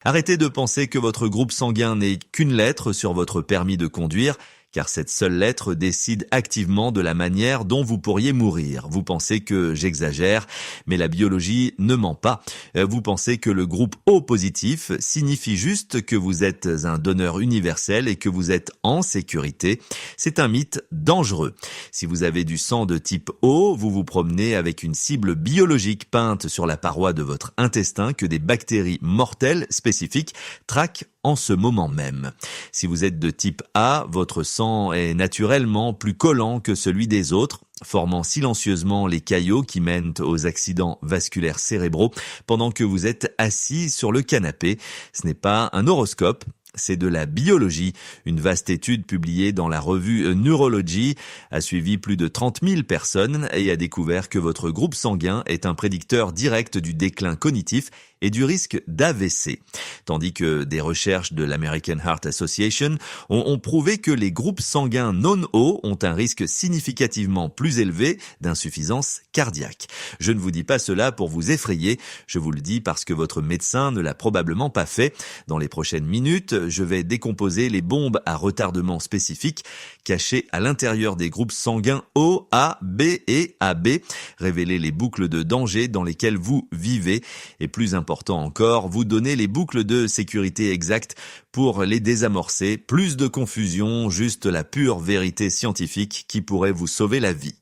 Arrêtez de penser que votre groupe sanguin n'est qu'une lettre sur votre permis de conduire, car cette seule lettre décide activement de la manière dont vous pourriez mourir. Vous pensez que j'exagère, mais la biologie ne ment pas. Vous pensez que le groupe O positif signifie juste que vous êtes un donneur universel et que vous êtes en sécurité. C'est un mythe dangereux. Si vous avez du sang de type O, vous vous promenez avec une cible biologique peinte sur la paroi de votre intestin que des bactéries mortelles spécifiques traquent en ce moment même. Si vous êtes de type A, votre sang est naturellement plus collant que celui des autres, formant silencieusement les caillots qui mènent aux accidents vasculaires cérébraux pendant que vous êtes assis sur le canapé. Ce n'est pas un horoscope. C'est de la biologie. Une vaste étude publiée dans la revue Neurology a suivi plus de 30 000 personnes et a découvert que votre groupe sanguin est un prédicteur direct du déclin cognitif et du risque d'AVC. Tandis que des recherches de l'American Heart Association ont prouvé que les groupes sanguins non-O ont un risque significativement plus élevé d'insuffisance cardiaque. Je ne vous dis pas cela pour vous effrayer, je vous le dis parce que votre médecin ne l'a probablement pas fait. Dans les prochaines minutes, je vais décomposer les bombes à retardement spécifiques cachées à l'intérieur des groupes sanguins O, A, B et AB, révéler les boucles de danger dans lesquelles vous vivez et plus important encore, vous donner les boucles de sécurité exactes pour les désamorcer. Plus de confusion, juste la pure vérité scientifique qui pourrait vous sauver la vie.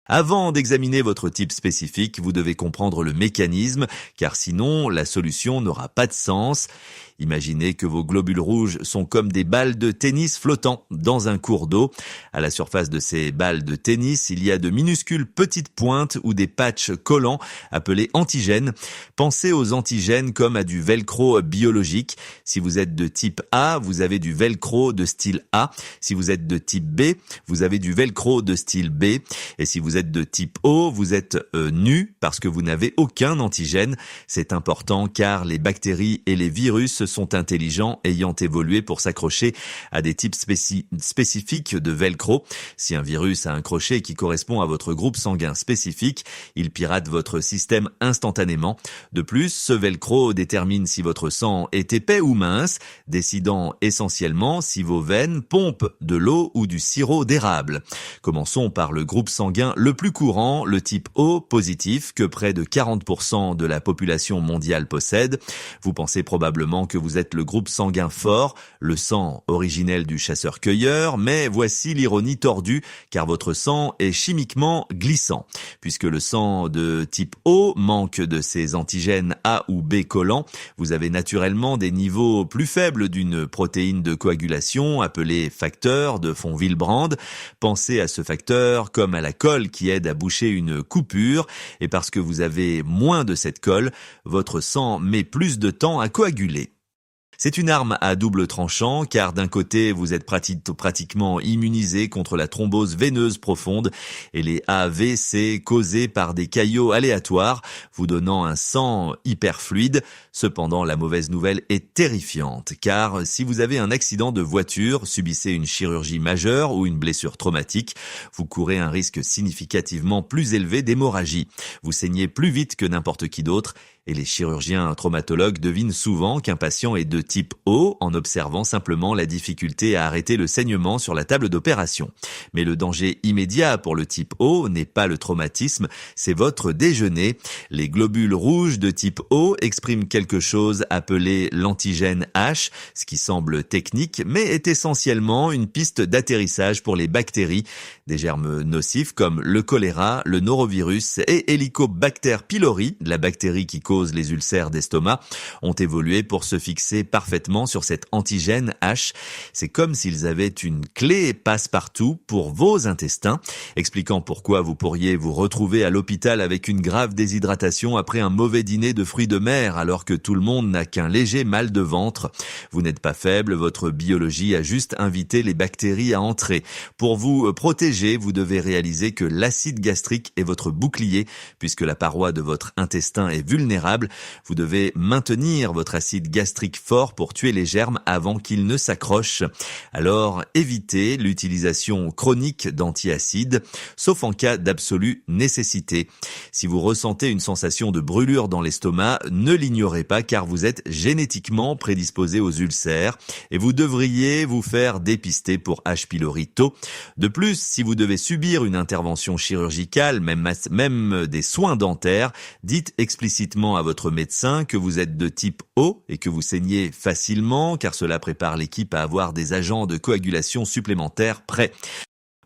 Avant d'examiner votre type spécifique, vous devez comprendre le mécanisme, car sinon la solution n'aura pas de sens. Imaginez que vos globules rouges sont comme des balles de tennis flottant dans un cours d'eau. À la surface de ces balles de tennis, il y a de minuscules petites pointes ou des patchs collants appelés antigènes. Pensez aux antigènes comme à du velcro biologique. Si vous êtes de type A, vous avez du velcro de style A. Si vous êtes de type B, vous avez du velcro de style B. Et si vous êtes de type O, vous êtes nu parce que vous n'avez aucun antigène. C'est important car les bactéries et les virus sont intelligents ayant évolué pour s'accrocher à des types spécifiques de velcro. Si un virus a un crochet qui correspond à votre groupe sanguin spécifique, il pirate votre système instantanément. De plus, ce velcro détermine si votre sang est épais ou mince, décidant essentiellement si vos veines pompent de l'eau ou du sirop d'érable. Commençons par le groupe sanguin le plus courant, le type O positif, que près de 40% de la population mondiale possède. Vous pensez probablement que vous êtes le groupe sanguin fort, le sang originel du chasseur-cueilleur, mais voici l'ironie tordue, car votre sang est chimiquement glissant. Puisque le sang de type O manque de ses antigènes A ou B collants, vous avez naturellement des niveaux plus faibles d'une protéine de coagulation appelée facteur de von Willebrand. Pensez à ce facteur comme à la colle qui aide à boucher une coupure, et parce que vous avez moins de cette colle, votre sang met plus de temps à coaguler. C'est une arme à double tranchant car d'un côté vous êtes pratiquement immunisé contre la thrombose veineuse profonde et les AVC causés par des caillots aléatoires vous donnant un sang hyper fluide. Cependant la mauvaise nouvelle est terrifiante car si vous avez un accident de voiture, subissez une chirurgie majeure ou une blessure traumatique, vous courez un risque significativement plus élevé d'hémorragie. Vous saignez plus vite que n'importe qui d'autre. Et les chirurgiens traumatologues devinent souvent qu'un patient est de type O en observant simplement la difficulté à arrêter le saignement sur la table d'opération. Mais le danger immédiat pour le type O n'est pas le traumatisme, c'est votre déjeuner. Les globules rouges de type O expriment quelque chose appelé l'antigène H, ce qui semble technique, mais est essentiellement une piste d'atterrissage pour les bactéries. Des germes nocifs comme le choléra, le norovirus et Helicobacter pylori, la bactérie qui cause les ulcères d'estomac, ont évolué pour se fixer parfaitement sur cet antigène H. C'est comme s'ils avaient une clé passe-partout pour vos intestins, expliquant pourquoi vous pourriez vous retrouver à l'hôpital avec une grave déshydratation après un mauvais dîner de fruits de mer alors que tout le monde n'a qu'un léger mal de ventre. Vous n'êtes pas faible, votre biologie a juste invité les bactéries à entrer. Pour vous protéger, vous devez réaliser que l'acide gastrique est votre bouclier puisque la paroi de votre intestin est vulnérable. Vous devez maintenir votre acide gastrique fort fort pour tuer les germes avant qu'ils ne s'accrochent. Alors, évitez l'utilisation chronique d'antiacides, sauf en cas d'absolue nécessité. Si vous ressentez une sensation de brûlure dans l'estomac, ne l'ignorez pas car vous êtes génétiquement prédisposé aux ulcères et vous devriez vous faire dépister pour H. pylori tôt. De plus, si vous devez subir une intervention chirurgicale, même des soins dentaires, dites explicitement à votre médecin que vous êtes de type O et que vous saignez facilement car cela prépare l'équipe à avoir des agents de coagulation supplémentaires prêts.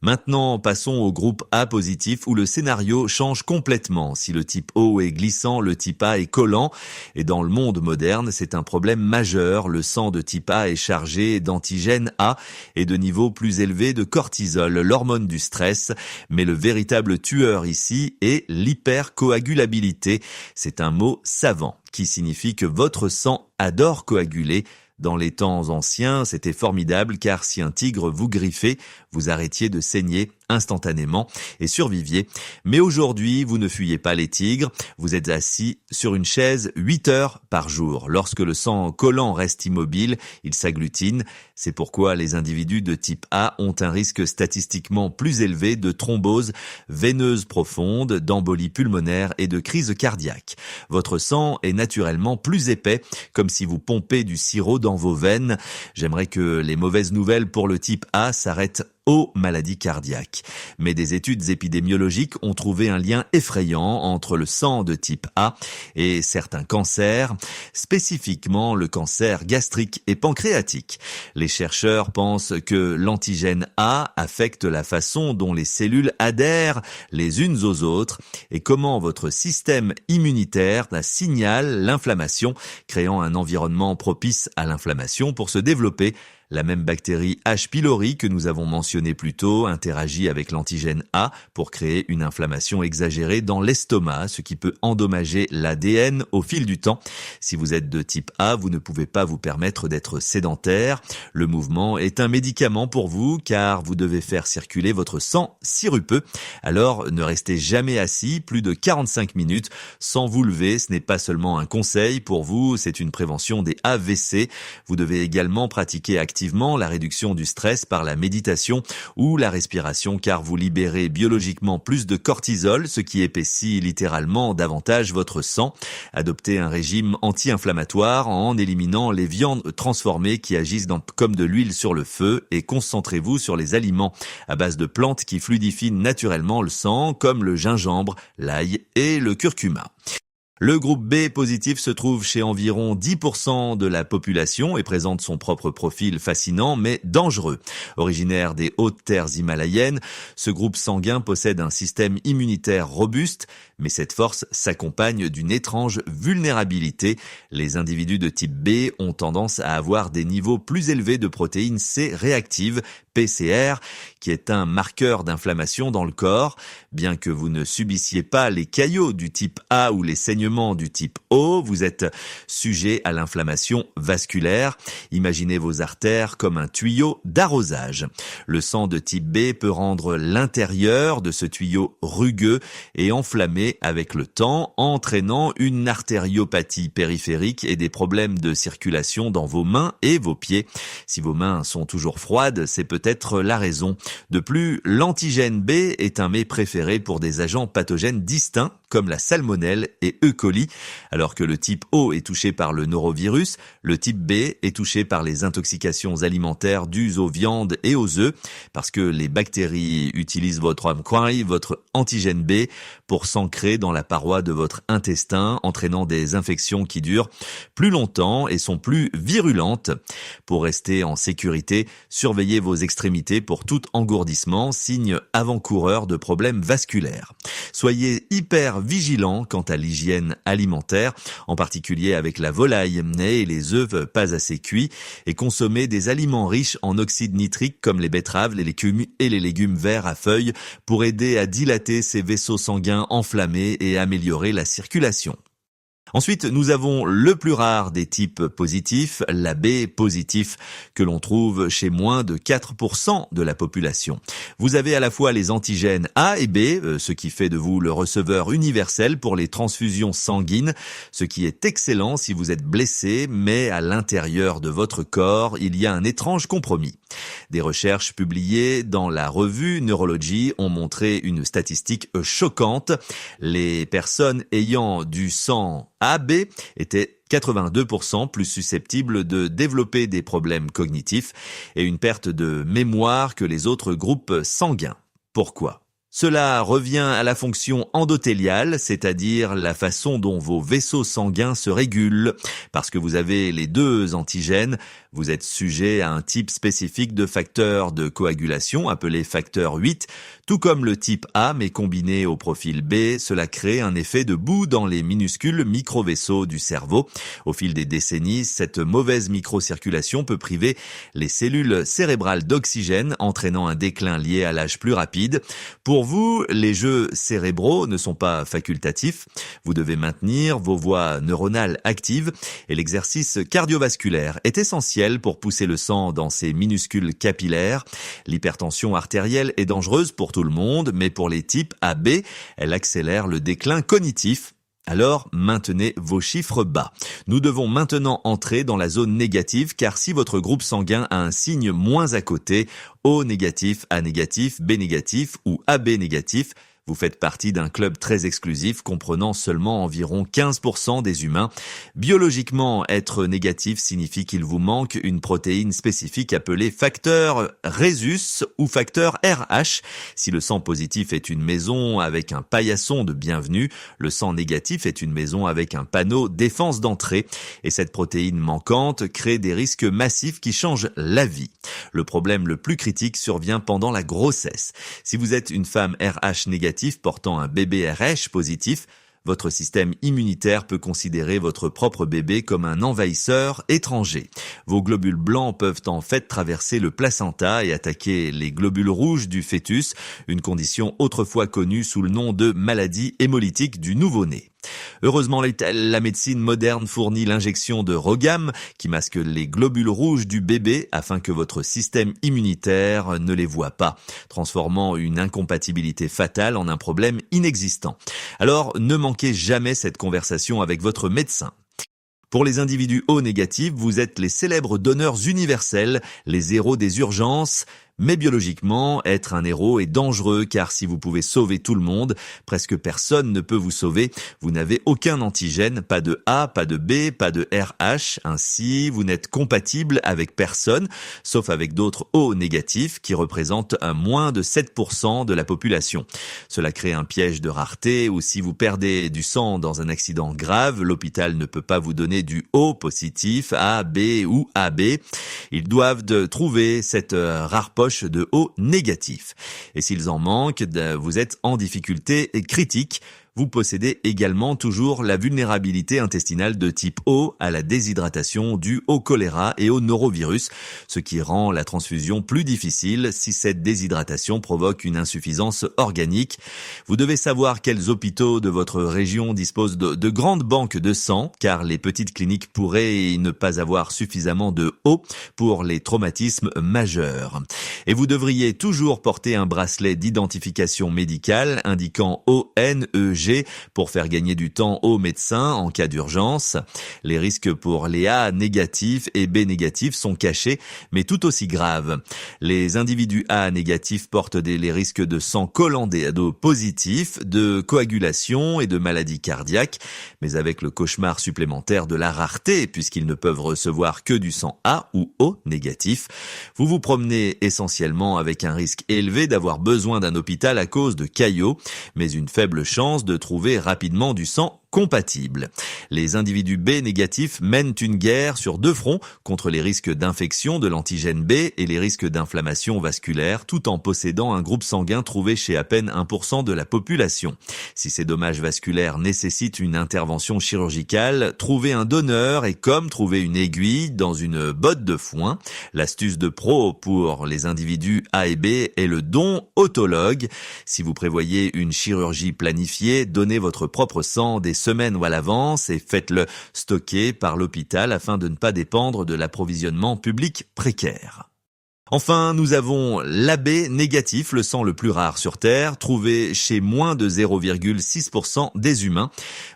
Maintenant, passons au groupe A positif où le scénario change complètement. Si le type O est glissant, le type A est collant. Et dans le monde moderne, c'est un problème majeur. Le sang de type A est chargé d'antigène A et de niveaux plus élevés de cortisol, l'hormone du stress. Mais le véritable tueur ici est l'hypercoagulabilité. C'est un mot savant qui signifie que votre sang adore coaguler. Dans les temps anciens, c'était formidable car si un tigre vous griffait, vous arrêtiez de saigner instantanément et surviviez. Mais aujourd'hui, vous ne fuyez pas les tigres, vous êtes assis sur une chaise 8 heures par jour. Lorsque le sang collant reste immobile, il s'agglutine. C'est pourquoi les individus de type A ont un risque statistiquement plus élevé de thrombose veineuse profonde, d'embolie pulmonaire et de crise cardiaque. Votre sang est naturellement plus épais, comme si vous pompez du sirop dans vos veines. J'aimerais que les mauvaises nouvelles pour le type A s'arrêtent aux maladies cardiaques. Mais des études épidémiologiques ont trouvé un lien effrayant entre le sang de type A et certains cancers, spécifiquement le cancer gastrique et pancréatique. Les chercheurs pensent que l'antigène A affecte la façon dont les cellules adhèrent les unes aux autres et comment votre système immunitaire signale l'inflammation, créant un environnement propice à l'inflammation pour se développer. La même bactérie H. pylori que nous avons mentionnée plus tôt interagit avec l'antigène A pour créer une inflammation exagérée dans l'estomac, ce qui peut endommager l'ADN au fil du temps. Si vous êtes de type A, vous ne pouvez pas vous permettre d'être sédentaire. Le mouvement est un médicament pour vous car vous devez faire circuler votre sang sirupeux. Alors ne restez jamais assis plus de 45 minutes sans vous lever. Ce n'est pas seulement un conseil pour vous, c'est une prévention des AVC. Vous devez également pratiquer activement la réduction du stress par la méditation ou la respiration car vous libérez biologiquement plus de cortisol, ce qui épaissit littéralement davantage votre sang. Adoptez un régime anti-inflammatoire en éliminant les viandes transformées qui agissent comme de l'huile sur le feu et concentrez-vous sur les aliments à base de plantes qui fluidifient naturellement le sang comme le gingembre, l'ail et le curcuma. Le groupe B positif se trouve chez environ 10% de la population et présente son propre profil fascinant mais dangereux. Originaire des hautes terres himalayennes, ce groupe sanguin possède un système immunitaire robuste, mais cette force s'accompagne d'une étrange vulnérabilité. Les individus de type B ont tendance à avoir des niveaux plus élevés de protéines C réactives, PCR, qui est un marqueur d'inflammation dans le corps. Bien que vous ne subissiez pas les caillots du type A ou les saignements du type O, vous êtes sujet à l'inflammation vasculaire. Imaginez vos artères comme un tuyau d'arrosage. Le sang de type B peut rendre l'intérieur de ce tuyau rugueux et enflammé avec le temps, entraînant une artériopathie périphérique et des problèmes de circulation dans vos mains et vos pieds. Si vos mains sont toujours froides, c'est peut-être la raison. De plus, l'antigène B est un mets préféré pour des agents pathogènes distincts comme la salmonelle et E. coli, alors que le type O est touché par le norovirus, le type B est touché par les intoxications alimentaires dues aux viandes et aux œufs, parce que les bactéries utilisent votre antigène B pour s'ancrer dans la paroi de votre intestin, entraînant des infections qui durent plus longtemps et sont plus virulentes. Pour rester en sécurité, surveillez vos extrémités pour tout engourdissement, signe avant-coureur de problèmes vasculaires. Soyez hyper vigilants quant à l'hygiène alimentaire, en particulier avec la volaille et les œufs pas assez cuits, et consommez des aliments riches en oxyde nitrique comme les betteraves, les légumes verts à feuilles pour aider à dilater ces vaisseaux sanguins enflammés et améliorer la circulation. Ensuite, nous avons le plus rare des types positifs, l'AB positif, que l'on trouve chez moins de 4% de la population. Vous avez à la fois les antigènes A et B, ce qui fait de vous le receveur universel pour les transfusions sanguines, ce qui est excellent si vous êtes blessé, mais à l'intérieur de votre corps, il y a un étrange compromis. Des recherches publiées dans la revue Neurology ont montré une statistique choquante. Les personnes ayant du sang AB étaient 82% plus susceptibles de développer des problèmes cognitifs et une perte de mémoire que les autres groupes sanguins. Pourquoi ? Cela revient à la fonction endothéliale, c'est-à-dire la façon dont vos vaisseaux sanguins se régulent. Parce que vous avez les deux antigènes, vous êtes sujet à un type spécifique de facteur de coagulation appelé facteur 8, tout comme le type A mais combiné au profil B, cela crée un effet de boue dans les minuscules microvaisseaux du cerveau. Au fil des décennies, cette mauvaise microcirculation peut priver les cellules cérébrales d'oxygène, entraînant un déclin lié à l'âge plus rapide. Pour vous, les jeux cérébraux ne sont pas facultatifs. Vous devez maintenir vos voies neuronales actives et l'exercice cardiovasculaire est essentiel pour pousser le sang dans ces minuscules capillaires. L'hypertension artérielle est dangereuse pour tout le monde, mais pour les types AB, elle accélère le déclin cognitif. Alors, maintenez vos chiffres bas. Nous devons maintenant entrer dans la zone négative car si votre groupe sanguin a un signe moins à côté, O négatif, A négatif, B négatif ou AB négatif, vous faites partie d'un club très exclusif comprenant seulement environ 15% des humains. Biologiquement, être négatif signifie qu'il vous manque une protéine spécifique appelée facteur Rhésus ou facteur RH. Si le sang positif est une maison avec un paillasson de bienvenue, le sang négatif est une maison avec un panneau défense d'entrée. Et cette protéine manquante crée des risques massifs qui changent la vie. Le problème le plus critique survient pendant la grossesse. Si vous êtes une femme RH négative, portant un bébé RH positif, votre système immunitaire peut considérer votre propre bébé comme un envahisseur étranger. Vos globules blancs peuvent en fait traverser le placenta et attaquer les globules rouges du fœtus, une condition autrefois connue sous le nom de maladie hémolytique du nouveau-né. Heureusement, la médecine moderne fournit l'injection de RhoGAM qui masque les globules rouges du bébé afin que votre système immunitaire ne les voit pas, transformant une incompatibilité fatale en un problème inexistant. Alors, ne manquez jamais cette conversation avec votre médecin. Pour les individus O négatifs, vous êtes les célèbres donneurs universels, les héros des urgences. Mais biologiquement, être un héros est dangereux car si vous pouvez sauver tout le monde, presque personne ne peut vous sauver. Vous n'avez aucun antigène, pas de A, pas de B, pas de RH. Ainsi, vous n'êtes compatible avec personne, sauf avec d'autres O négatifs qui représentent moins de 7% de la population. Cela crée un piège de rareté où si vous perdez du sang dans un accident grave, l'hôpital ne peut pas vous donner du O positif, A, B ou AB. Ils doivent trouver cette rare poche de O négatif. Et s'ils en manquent, vous êtes en difficulté critique. Vous possédez également toujours la vulnérabilité intestinale de type O à la déshydratation due au choléra et au norovirus, ce qui rend la transfusion plus difficile si cette déshydratation provoque une insuffisance organique. Vous devez savoir quels hôpitaux de votre région disposent de grandes banques de sang, car les petites cliniques pourraient ne pas avoir suffisamment de O pour les traumatismes majeurs. Et vous devriez toujours porter un bracelet d'identification médicale indiquant ONEG pour faire gagner du temps aux médecins en cas d'urgence. Les risques pour les A négatifs et B négatifs sont cachés, mais tout aussi graves. Les individus A négatifs portent les risques de sang collandéado positif, de coagulation et de maladies cardiaques, mais avec le cauchemar supplémentaire de la rareté, puisqu'ils ne peuvent recevoir que du sang A ou O négatif. Vous vous promenez essentiellement avec un risque élevé d'avoir besoin d'un hôpital à cause de caillots, mais une faible chance de trouver rapidement du sang compatibles. Les individus B négatifs mènent une guerre sur deux fronts contre les risques d'infection de l'antigène B et les risques d'inflammation vasculaire, tout en possédant un groupe sanguin trouvé chez à peine 1% de la population. Si ces dommages vasculaires nécessitent une intervention chirurgicale, trouver un donneur est comme trouver une aiguille dans une botte de foin. L'astuce de pro pour les individus A et B est le don autologue. Si vous prévoyez une chirurgie planifiée, donnez votre propre sang des semaines ou à l'avance et faites-le stocker par l'hôpital afin de ne pas dépendre de l'approvisionnement public précaire. Enfin, nous avons l'Ab négatif, le sang le plus rare sur Terre, trouvé chez moins de 0,6% des humains.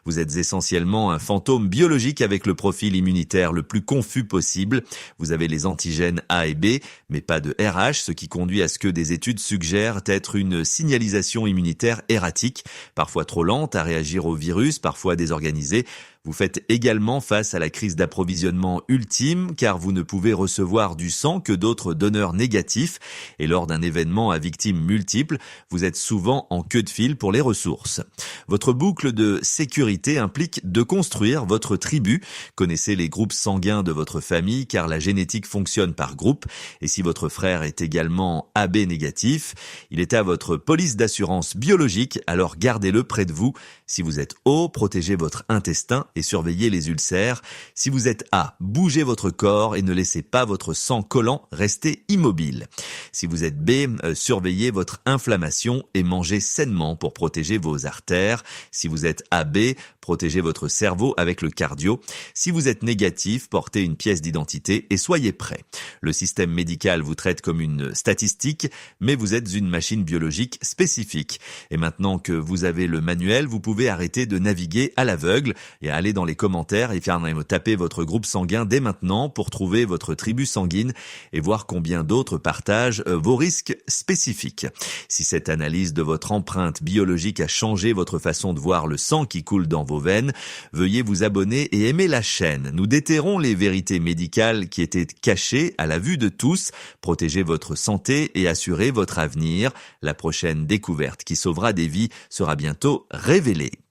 Vous êtes essentiellement un fantôme biologique avec le profil immunitaire le plus confus possible. Vous avez les antigènes A et B, mais pas de RH, ce qui conduit à ce que des études suggèrent être une signalisation immunitaire erratique, parfois trop lente à réagir au virus, parfois désorganisée. Vous faites également face à la crise d'approvisionnement ultime car vous ne pouvez recevoir du sang que d'autres donneurs négatifs et lors d'un événement à victimes multiples, vous êtes souvent en queue de file pour les ressources. Votre boucle de sécurité implique de construire votre tribu. Connaissez les groupes sanguins de votre famille car la génétique fonctionne par groupe et si votre frère est également AB négatif, il est à votre police d'assurance biologique, alors gardez-le près de vous. Si vous êtes O, protégez votre intestin et surveillez les ulcères. Si vous êtes A, bougez votre corps et ne laissez pas votre sang collant rester immobile. Si vous êtes B, surveillez votre inflammation et mangez sainement pour protéger vos artères. Si vous êtes AB, protégez votre cerveau avec le cardio. Si vous êtes négatif, portez une pièce d'identité et soyez prêt. Le système médical vous traite comme une statistique, mais vous êtes une machine biologique spécifique. Et maintenant que vous avez le manuel, vous pouvez arrêter de naviguer à l'aveugle et aller dans les commentaires et faire taper votre groupe sanguin dès maintenant pour trouver votre tribu sanguine et voir combien d'autres partagent vos risques spécifiques. Si cette analyse de votre empreinte biologique a changé votre façon de voir le sang qui coule dans vos veines, veuillez vous abonner et aimer la chaîne. Nous déterrons les vérités médicales qui étaient cachées à la vue de tous. Protégez votre santé et assurez votre avenir. La prochaine découverte qui sauvera des vies sera bientôt révélée.